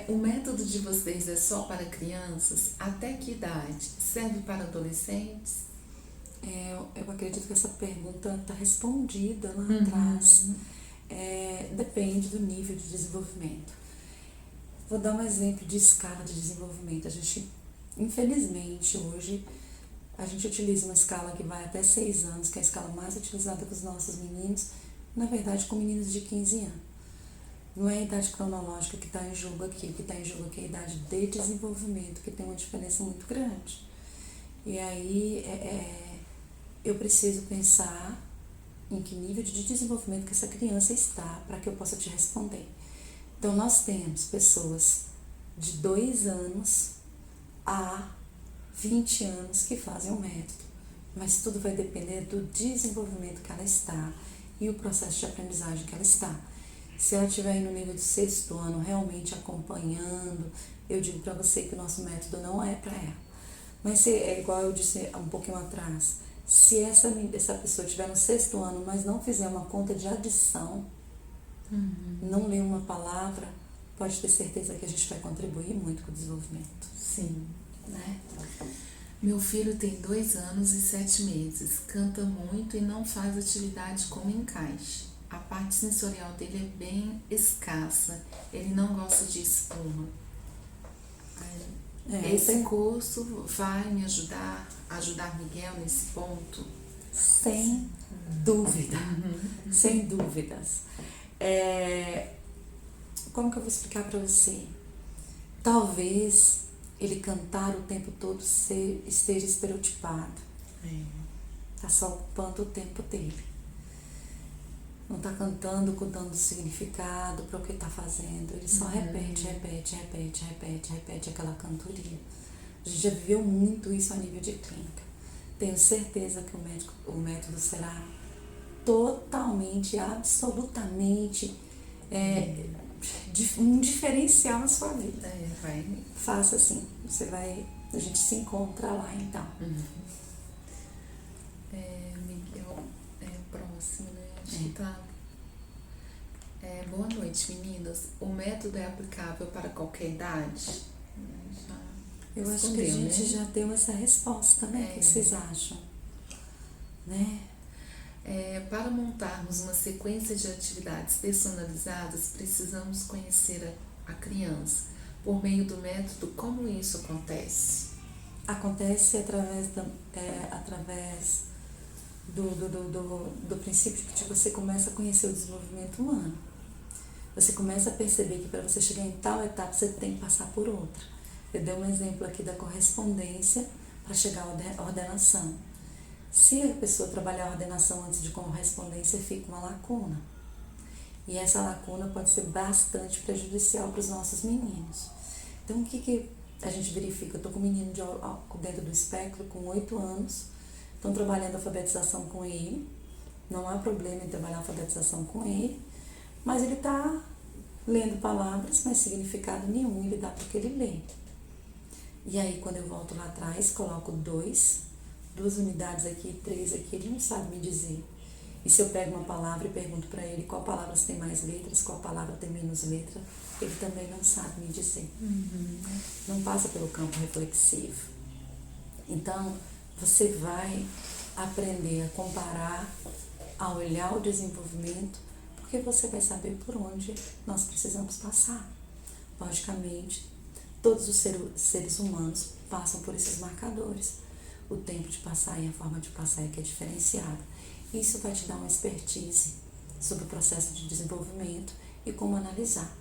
O método de vocês é só para crianças? Até que idade? Serve para adolescentes? Eu acredito que essa pergunta está respondida lá atrás. Depende do nível de desenvolvimento. Vou dar um exemplo de escala de desenvolvimento. A gente, infelizmente, hoje, a gente utiliza uma escala que vai até 6 anos, que é a escala mais utilizada com os nossos meninos, na verdade com meninos de 15 anos. Não é a idade cronológica que está em jogo aqui, o que está em jogo aqui é a idade de desenvolvimento, que tem uma diferença muito grande. E aí, eu preciso pensar em que nível de desenvolvimento que essa criança está, para que eu possa te responder. Então, nós temos pessoas de 2 anos a 20 anos que fazem o método, mas tudo vai depender do desenvolvimento que ela está e o processo de aprendizagem que ela está. Se ela estiver no nível do 6º ano, realmente acompanhando, eu digo para você que o nosso método não é para ela. Mas se, é igual eu disse um pouquinho atrás, se essa pessoa estiver no 6º ano, mas não fizer uma conta de adição, não ler uma palavra, pode ter certeza que a gente vai contribuir muito com o desenvolvimento. Sim. Né? Meu filho tem 2 anos e 7 meses, canta muito e não faz atividade como encaixe. A parte sensorial dele é bem escassa, ele não gosta de espuma. Esse curso vai me ajudar Miguel nesse ponto? Sem dúvida, sem dúvidas. Como que eu vou explicar para você? Talvez ele cantar o tempo todo esteja estereotipado. Está só ocupando o tempo dele. Não está cantando, dando significado para o que está fazendo. Ele só repete aquela cantoria. A gente já viveu muito isso a nível de clínica. Tenho certeza que o método será totalmente, absolutamente um diferencial na sua vida. Vai. Faça assim, a gente se encontra lá então. Miguel é o próximo, né? Acho que tá. Boa noite, meninas. O método é aplicável para qualquer idade? Eu acho que a gente já deu essa resposta, né? O que vocês acham? Né? Para montarmos uma sequência de atividades personalizadas, precisamos conhecer a criança. Por meio do método, como isso acontece? Acontece através do princípio de que você começa a conhecer o desenvolvimento humano. Você começa a perceber que para você chegar em tal etapa, você tem que passar por outra. Eu dei um exemplo aqui da correspondência para chegar à ordenação. Se a pessoa trabalhar a ordenação antes de correspondência, fica uma lacuna. E essa lacuna pode ser bastante prejudicial para os nossos meninos. Então, o que a gente verifica? Eu estou com um menino dentro do espectro, com 8 anos, estão trabalhando a alfabetização com ele, não há problema em trabalhar a alfabetização com ele, mas ele está lendo palavras, mas significado nenhum ele dá porque ele lê. E aí, quando eu volto lá atrás, coloco 2 unidades aqui, 3 aqui, ele não sabe me dizer. E se eu pego uma palavra e pergunto para ele qual palavra tem mais letras, qual palavra tem menos letra, ele também não sabe me dizer. Não passa pelo campo reflexivo. Então, você vai aprender a comparar, a olhar o desenvolvimento, porque você vai saber por onde nós precisamos passar. Logicamente, todos os seres humanos passam por esses marcadores. O tempo de passar e a forma de passar é que é diferenciada. Isso vai te dar uma expertise sobre o processo de desenvolvimento e como analisar.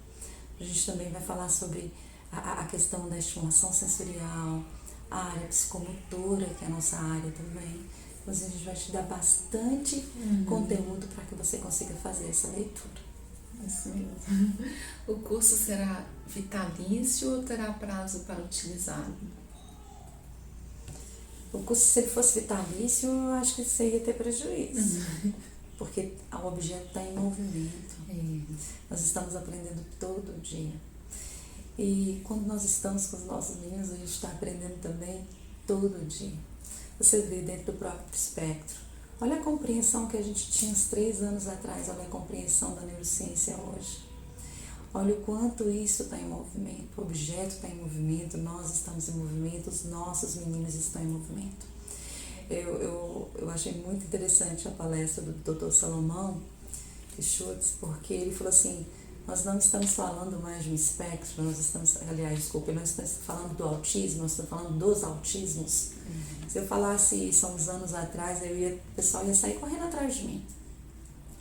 A gente também vai falar sobre a questão da estimulação sensorial, a área psicomotora, que é a nossa área também. Então, a gente vai te dar bastante conteúdo para que você consiga fazer essa leitura. Isso mesmo. O curso será vitalício ou terá prazo para utilizá-lo? O curso, se ele fosse vitalício, eu acho que você ia ter prejuízo. Porque o objeto está em movimento. Nós estamos aprendendo todo dia. E quando nós estamos com os nossos meninos, a gente está aprendendo também todo dia. Você vê dentro do próprio espectro. Olha a compreensão que a gente tinha uns 3 anos atrás, olha a compreensão da neurociência hoje. Olha o quanto isso está em movimento, o objeto está em movimento, nós estamos em movimento, os nossos meninos estão em movimento. Eu achei muito interessante a palestra do Dr. Salomão Schultz, porque ele falou assim, nós não estamos falando mais de um espectro, nós estamos, aliás, desculpa, nós estamos falando do autismo, nós estamos falando dos autismos. Se eu falasse isso há uns anos atrás, o pessoal ia sair correndo atrás de mim.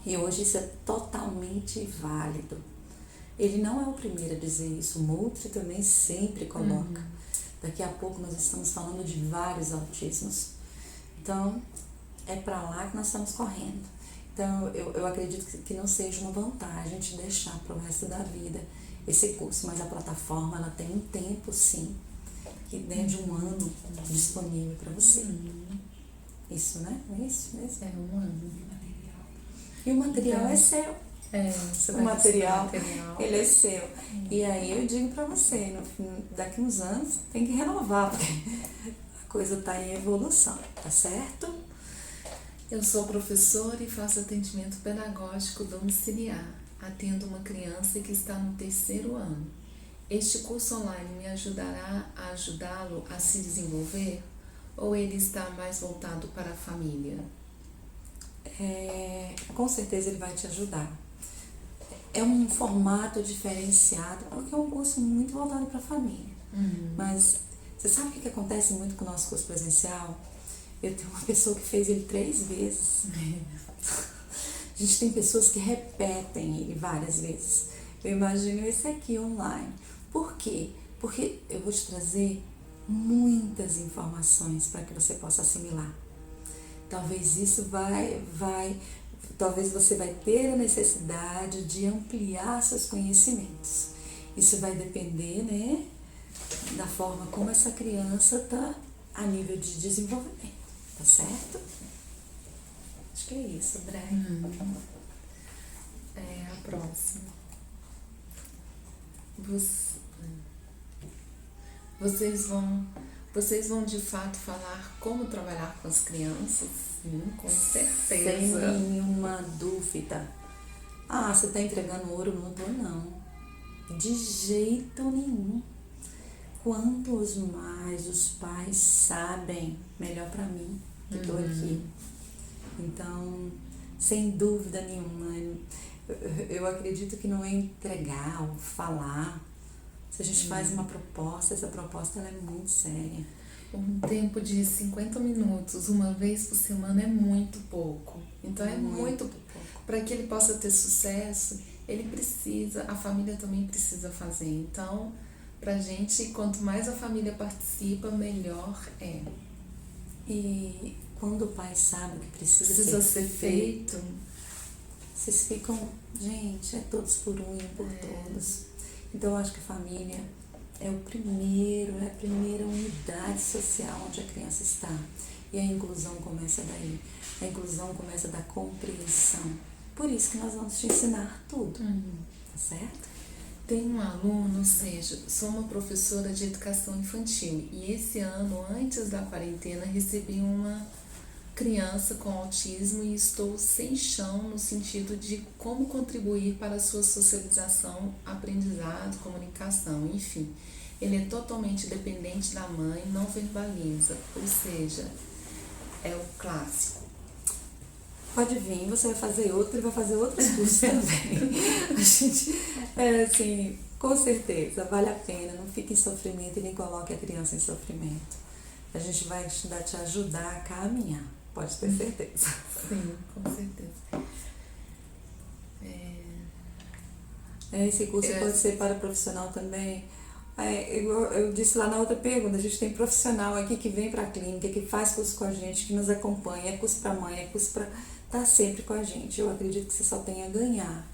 E hoje isso é totalmente válido. Ele não é o primeiro a dizer isso, o Moultrie também sempre coloca. Daqui a pouco nós estamos falando de vários autismos. Então, é para lá que nós estamos correndo. Então, eu acredito que não seja uma vantagem te deixar para o resto da vida esse curso, mas a plataforma ela tem um tempo, sim, que dentro de um ano disponível para você. Isso, né? Não é isso mesmo? É um ano. E o material Então, é seu. Você O vai material, material, ele é seu. E aí eu digo para você, daqui uns anos tem que renovar, porque a coisa está em evolução, tá certo? Eu sou professora e faço atendimento pedagógico domiciliar. Atendo uma criança que está no 3º ano. Este curso online me ajudará a ajudá-lo a se desenvolver ou ele está mais voltado para a família? Com certeza ele vai te ajudar. É um formato diferenciado, porque é um curso muito voltado para a família. Mas você sabe o que acontece muito com o nosso curso presencial? Eu tenho uma pessoa que fez ele 3 vezes. A gente tem pessoas que repetem ele várias vezes. Eu imagino esse aqui online. Por quê? Porque eu vou te trazer muitas informações para que você possa assimilar. Talvez isso talvez você vai ter a necessidade de ampliar seus conhecimentos. Isso vai depender, né, da forma como essa criança está a nível de desenvolvimento, tá certo? Acho que é isso, Brian. A próxima. Vocês vão de fato falar como trabalhar com as crianças? Sim, com certeza. Sem nenhuma dúvida. Você está entregando ouro? Não estou, não. De jeito nenhum. Quantos mais os pais sabem, melhor para mim, que estou aqui. Então, sem dúvida nenhuma, eu acredito que não é entregar ou falar. Se a gente faz uma proposta, essa proposta ela é muito séria. Um tempo de 50 minutos, uma vez por semana, é muito pouco. Então é muito pouco. Para que ele possa ter sucesso, ele precisa, a família também precisa fazer. Então, pra gente, quanto mais a família participa, melhor é. E quando o pai sabe o que precisa ser feito, vocês ficam, gente, é todos por um e por todos. Então eu acho que a família é a primeira unidade social onde a criança está. E a inclusão começa daí. A inclusão começa da compreensão. Por isso que nós vamos te ensinar tudo. Tá certo? Tem um aluno, ou seja, sou uma professora de educação infantil e esse ano, antes da quarentena, recebi uma criança com autismo e estou sem chão no sentido de como contribuir para a sua socialização, aprendizado, comunicação, enfim. Ele é totalmente dependente da mãe, não verbaliza, ou seja, é o clássico. Pode vir, você vai fazer outro e vai fazer outros cursos também. A gente, assim, com certeza, vale a pena, não fique em sofrimento e nem coloque a criança em sofrimento. A gente vai te ajudar a caminhar, pode ter certeza. Sim, com certeza. Esse curso pode ser para profissional também. Eu disse lá na outra pergunta, a gente tem profissional aqui que vem para a clínica, que faz curso com a gente, que nos acompanha, é curso para mãe, é curso para estar sempre com a gente. Eu acredito que você só tem a ganhar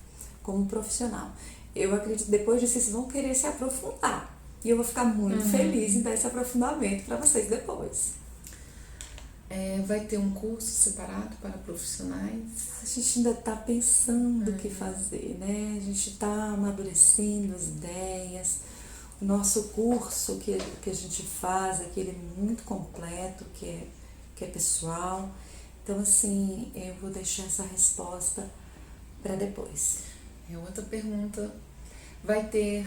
como profissional. Eu acredito que depois disso vocês vão querer se aprofundar. E eu vou ficar muito feliz em dar esse aprofundamento para vocês depois. Vai ter um curso separado para profissionais? A gente ainda está pensando o que fazer, né? A gente está amadurecendo as ideias. O nosso curso que a gente faz aqui, ele é muito completo, que é pessoal. Então, assim, eu vou deixar essa resposta para depois. Outra pergunta. Vai ter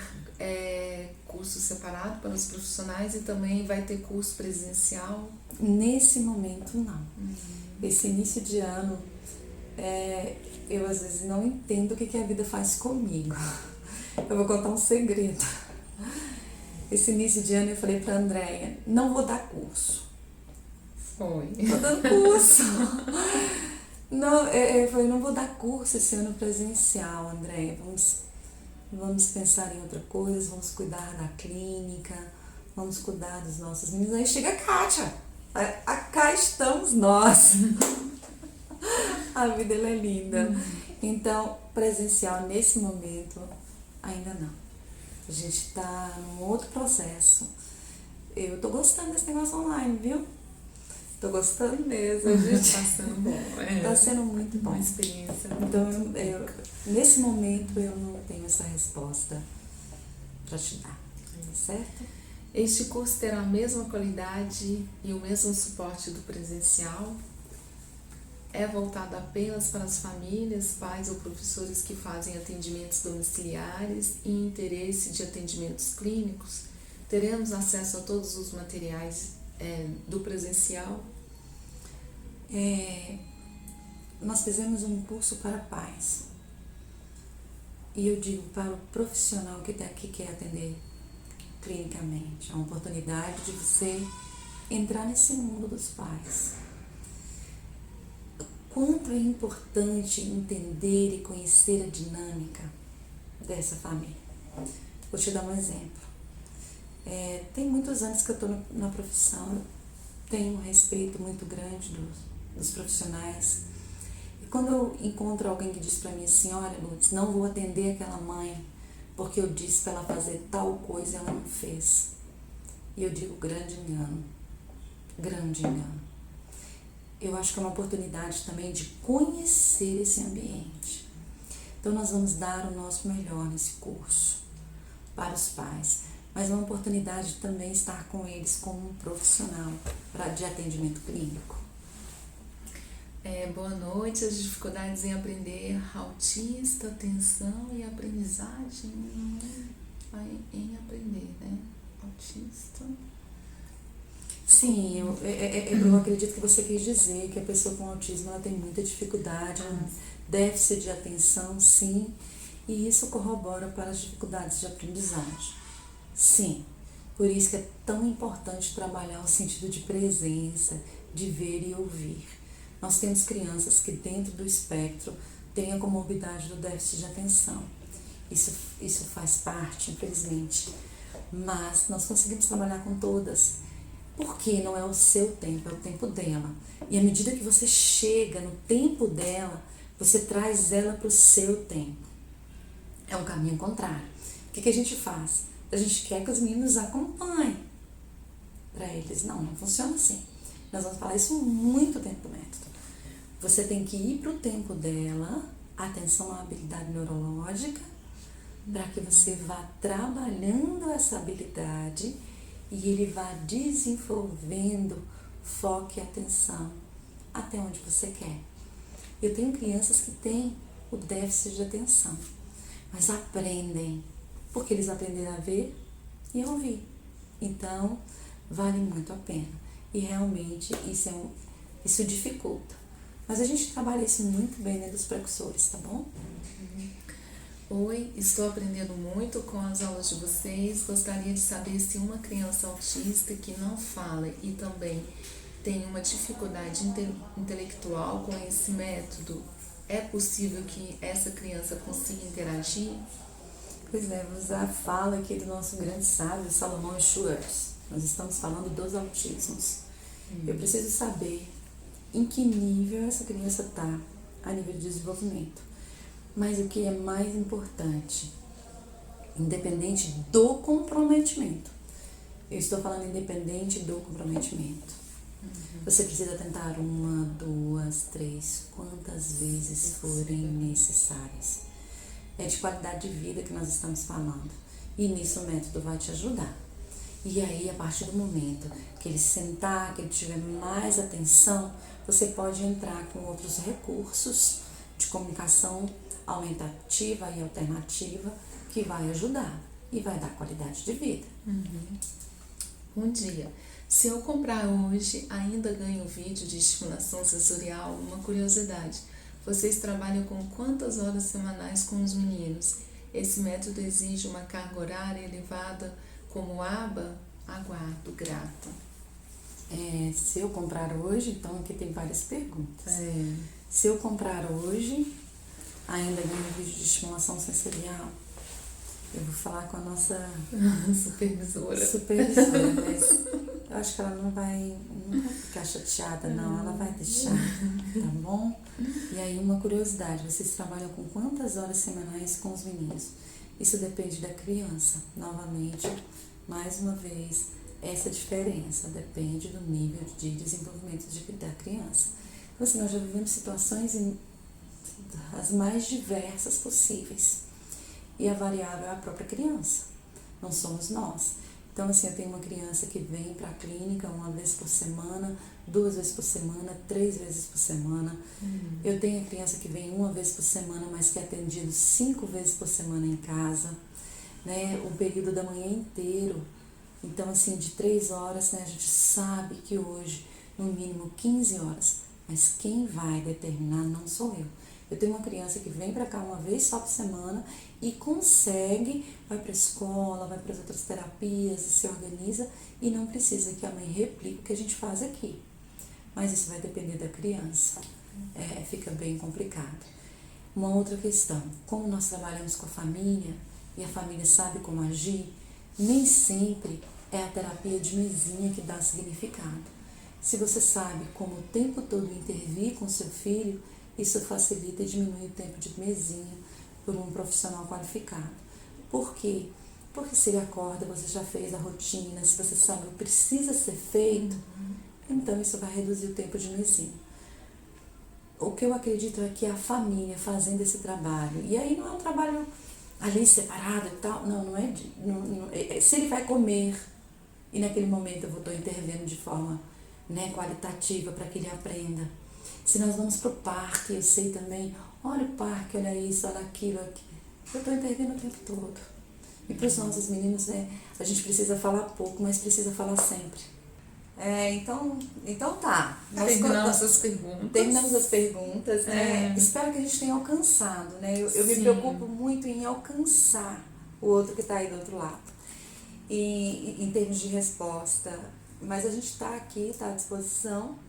curso separado para os profissionais e também vai ter curso presencial? Nesse momento, não. Esse início de ano, eu às vezes não entendo o que a vida faz comigo. Eu vou contar um segredo. Esse início de ano eu falei para a Andréia, não vou dar curso. Foi. Não vou dar curso. Não, eu falei, não vou dar curso esse ano presencial, Andréia. Vamos pensar em outra coisa, vamos cuidar da clínica, vamos cuidar dos nossos meninos. Aí chega a Kátia. Cá estamos nós. A vida ela é linda. Então, presencial nesse momento, ainda não. A gente está num outro processo. Eu tô gostando desse negócio online, viu? Tô gostando mesmo. A gente tá sendo bom. Tá sendo muito bom. Uma experiência. Então, nesse momento, eu não tenho essa resposta para te dar. Certo? Este curso terá a mesma qualidade e o mesmo suporte do presencial? É voltado apenas para as famílias, pais ou professores que fazem atendimentos domiciliares e interesse de atendimentos clínicos? Teremos acesso a todos os materiais do presencial? Nós fizemos um curso para pais. E eu digo para o profissional que quer atender clinicamente, é uma oportunidade de você entrar nesse mundo dos pais. Quanto é importante entender e conhecer a dinâmica dessa família. Vou te dar um exemplo. Tem muitos anos que eu estou na profissão, tenho um respeito muito grande dos profissionais. E quando eu encontro alguém que diz para mim assim, olha, Lourdes, não vou atender aquela mãe porque eu disse para ela fazer tal coisa e ela não fez. E eu digo, grande engano. Grande engano. Eu acho que é uma oportunidade também de conhecer esse ambiente. Então nós vamos dar o nosso melhor nesse curso para os pais, mas é uma oportunidade de também estar com eles como um profissional de atendimento clínico. Boa noite. As dificuldades em aprender autista, atenção e aprendizagem em aprender, né? Autista. Sim, eu acredito que você quis dizer que a pessoa com autismo ela tem muita dificuldade, déficit de atenção, sim, e isso corrobora para as dificuldades de aprendizagem. Sim, por isso que é tão importante trabalhar o sentido de presença, de ver e ouvir. Nós temos crianças que dentro do espectro têm a comorbidade do déficit de atenção. Isso faz parte, infelizmente, mas nós conseguimos trabalhar com todas. Porque não é o seu tempo, é o tempo dela. E à medida que você chega no tempo dela, você traz ela para o seu tempo. É um caminho contrário. O que a gente faz? A gente quer que os meninos acompanhem. Para eles, não funciona assim. Nós vamos falar isso muito dentro do método. Você tem que ir para o tempo dela, atenção à habilidade neurológica, para que você vá trabalhando essa habilidade e ele vai desenvolvendo foco e atenção até onde você quer. Eu tenho crianças que têm o déficit de atenção, mas aprendem, porque eles aprenderam a ver e a ouvir. Então, vale muito a pena. E realmente isso dificulta. Mas a gente trabalha isso muito bem dentro dos precursores, tá bom? Oi, estou aprendendo muito com as aulas de vocês. Gostaria de saber se uma criança autista que não fala e também tem uma dificuldade intelectual com esse método, é possível que essa criança consiga interagir? Pois é, vou usar a fala aqui do nosso grande sábio, Salomão Schwartz. Nós estamos falando dos autismos. Eu preciso saber em que nível essa criança está a nível de desenvolvimento. Mas o que é mais importante, independente do comprometimento. Eu estou falando independente do comprometimento. Você precisa tentar 1, 2, 3, quantas vezes forem necessárias. É de qualidade de vida que nós estamos falando. E nisso o método vai te ajudar. E aí, a partir do momento que ele sentar, que ele tiver mais atenção, você pode entrar com outros recursos de comunicação aumentativa e alternativa que vai ajudar e vai dar qualidade de vida. Um dia, se eu comprar hoje, ainda ganho vídeo de estimulação sensorial. Uma curiosidade, vocês trabalham com quantas horas semanais com os meninos? Esse método exige uma carga horária elevada como aba? Aguardo, grata. Se eu comprar hoje, então aqui tem várias perguntas. Se eu comprar hoje, ainda ganho vídeo de estimulação sensorial? Eu vou falar com a nossa supervisora, mas eu acho que ela não vai ficar chateada, não. Ela vai deixar, tá bom? E aí, uma curiosidade, vocês trabalham com quantas horas semanais com os meninos? Isso depende da criança. Novamente, mais uma vez, essa diferença depende do nível de desenvolvimento da criança. Então, assim, nós já vivemos situações as mais diversas possíveis. E a variável é a própria criança, não somos nós. Então, assim, eu tenho uma criança que vem para a clínica 1 vez por semana, 2 vezes por semana, 3 vezes por semana. Eu tenho a criança que vem 1 vez por semana, mas que é atendido 5 vezes por semana em casa, né? O período da manhã inteiro. Então, assim, de 3 horas, né? A gente sabe que hoje, no mínimo 15 horas, mas quem vai determinar não sou eu. Eu tenho uma criança que vem para cá 1 vez só por semana e consegue, vai para a escola, vai para as outras terapias, se organiza e não precisa que a mãe replique o que a gente faz aqui. Mas isso vai depender da criança. Fica bem complicado. Uma outra questão, como nós trabalhamos com a família e a família sabe como agir, nem sempre é a terapia de mesinha que dá significado. Se você sabe como o tempo todo intervir com seu filho, isso facilita e diminui o tempo de mesinha por um profissional qualificado. Por quê? Porque se ele acorda, você já fez a rotina, se você sabe o que precisa ser feito, então isso vai reduzir o tempo de mesinha. O que eu acredito é que a família fazendo esse trabalho, e aí não é um trabalho ali separado e tal, não é. Se ele vai comer, e naquele momento eu estou intervindo de forma qualitativa para que ele aprenda. Se nós vamos para o parque, eu sei também, olha o parque, olha isso, olha aquilo, eu estou intervindo o tempo todo. E para os nossos meninos, a gente precisa falar pouco, mas precisa falar sempre. Então tá. Terminamos as perguntas. Terminamos as perguntas, Espero que a gente tenha alcançado, Eu me preocupo muito em alcançar o outro que está aí do outro lado. E em termos de resposta, mas a gente está aqui, está à disposição.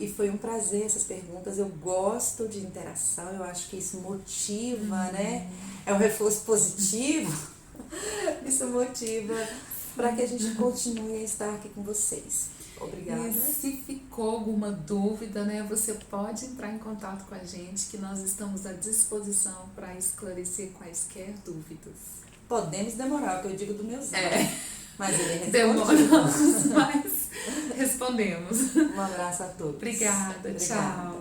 E foi um prazer essas perguntas, eu gosto de interação, eu acho que isso motiva, É um reforço positivo, isso motiva para que a gente continue a estar aqui com vocês. Obrigada. E se ficou alguma dúvida, você pode entrar em contato com a gente, que nós estamos à disposição para esclarecer quaisquer dúvidas. Podemos demorar, o que eu digo do meu zero. Mas ele é Demoramos, mas respondemos. Um abraço a todos. Obrigada. Tchau.